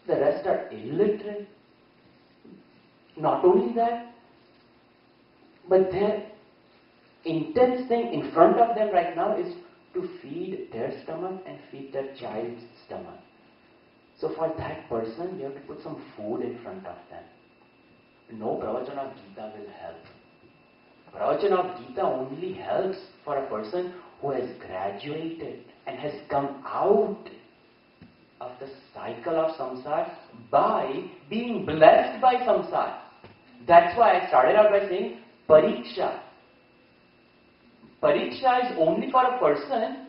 The rest are illiterate. Not only that, but their intense thing in front of them right now is to feed their stomach and feed their child's stomach. So for that person, you have to put some food in front of them. No pravachan of Gita will help. Pravachan of Gita only helps for a person who has graduated and has come out of the cycle of samsara by being blessed by samsara. That's why I started out by saying pariksha. Pariksha is only for a person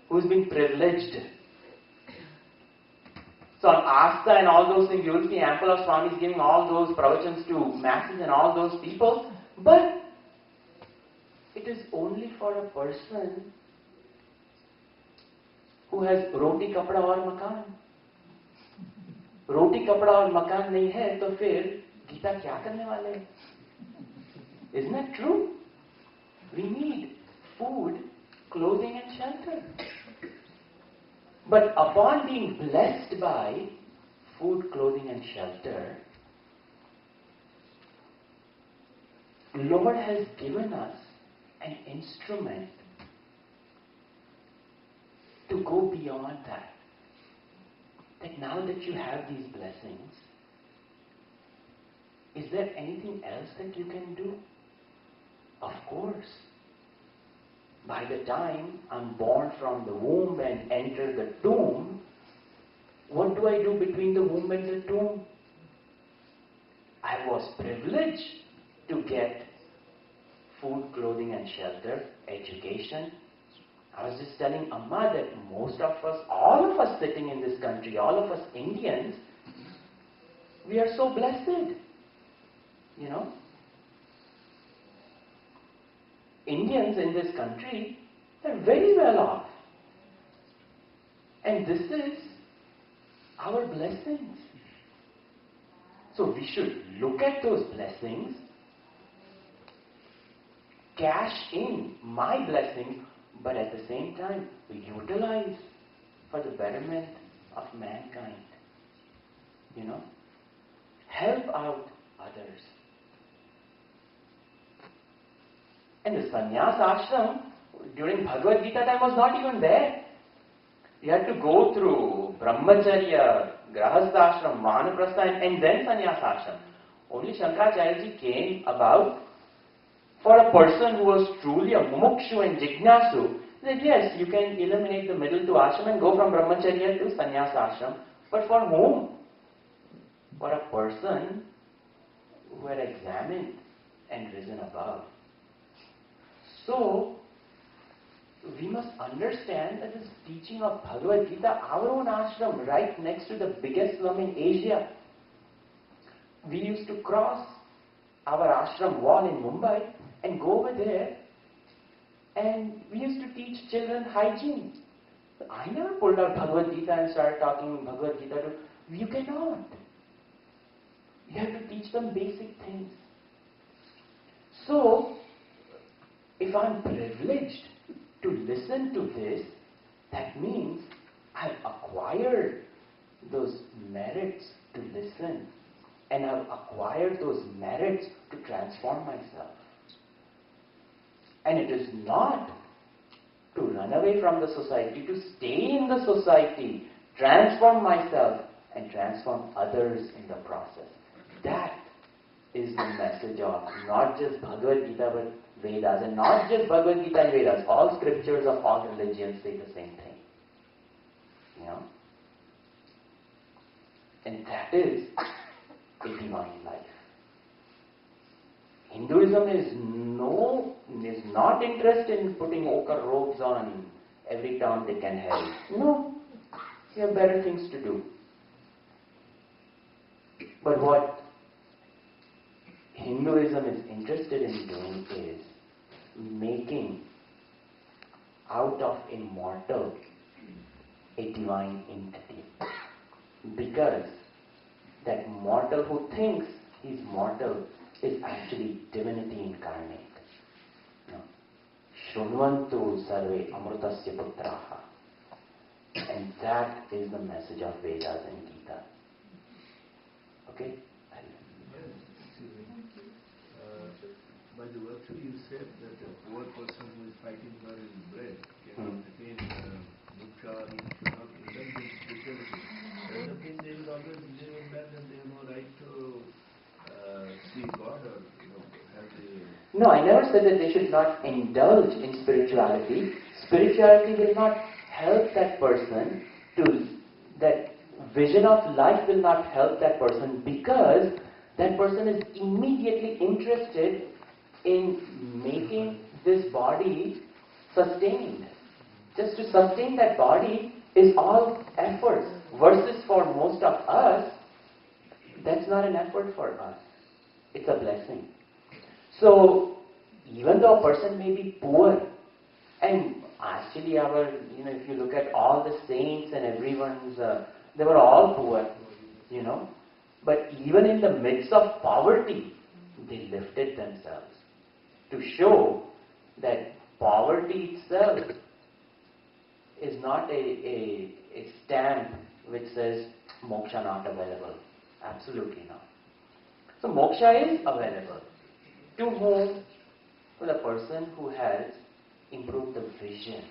who's been privileged. So on Asta and all those things, you will see ample of Swamis giving all those pravachans to masses and all those people. But it is only for a person who has roti, kapda और मकान. रोटी, कपड़ा और मकान नहीं है तो फिर गीता क्या करने वाले हैं? Isn't that true? We need food, clothing and shelter. But upon being blessed by food, clothing and shelter, Lord has given us an instrument to go beyond that. That now that you have these blessings, is there anything else that you can do? Of course. By the time I'm born from the womb and enter the tomb, what do I do between the womb and the tomb? I was privileged to get food, clothing and shelter, education. I was just telling Amma that most of us, all of us sitting in this country, all of us Indians, we are so blessed. You know? Indians in this country, they're very well off. And this is our blessings. So we should look at those blessings, cash in my blessings, but at the same time utilize for the betterment of mankind. You know? Help out others. And the sannyas ashram during Bhagavad Gita time was not even there. You had to go through brahmacharya, grahastha ashram, vanaprastha and then sannyas ashram. Only Shankaracharya came about for a person who was truly a mumukshu and jignasu. He said, yes, you can eliminate the middle two ashram and go from brahmacharya to sannyas ashram. But for whom? For a person who had examined and risen above. So, we must understand that this teaching of Bhagavad Gita, our own ashram, right next to the biggest slum in Asia. We used to cross our ashram wall in Mumbai and go over there, and we used to teach children hygiene. I never pulled out Bhagavad Gita and started talking Bhagavad Gita to. You cannot. You have to teach them basic things. So, if I'm privileged to listen to this, that means I've acquired those merits to listen, and I've acquired those merits to transform myself. And it is not to run away from the society, to stay in the society, transform myself and transform others in the process. That is the message of not just Bhagavad Gita but Vedas, and not just Bhagavad Gita and Vedas. All scriptures of all religions say the same thing. You know? And that is a divine life. Hinduism is not interested in putting ochre robes on every town they can have. No. You have better things to do. But what Hinduism is interested in doing is making out of a mortal a divine entity. Because that mortal who thinks he's mortal is actually divinity incarnate. Shrunvantu sarve amrutasya putraha. And that is the message of Vedas and Gita. Okay? By the virtue you said that a poor person who is fighting for his bread can attain moksha, he should not indulge in spirituality. Doesn't mean they will always live in that and they have no right to see God or have the... No, I never said that they should not indulge in spirituality. Spirituality will not help that person that vision of life will not help that person, because that person is immediately interested in making this body sustained. Just to sustain that body is all efforts, versus for most of us, that's not an effort for us. It's a blessing. So, even though a person may be poor, and actually if you look at all the saints and everyone's, they were all poor, but even in the midst of poverty, they lifted themselves to show that poverty itself is not a stamp which says moksha not available. Absolutely not. So moksha is available. To whom? To the person who has improved the vision.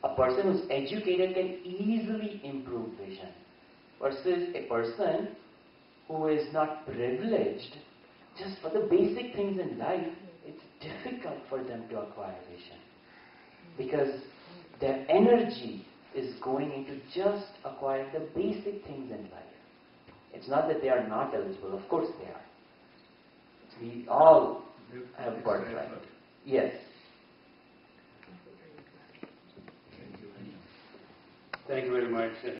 A person who's educated can easily improve vision, versus a person who is not privileged, just for the basic things in life, it's difficult for them to acquire vision. Because their energy is going into just acquiring the basic things in life. It's not that they are not eligible, of course they are. We all have birthright. Yes. Thank you very much.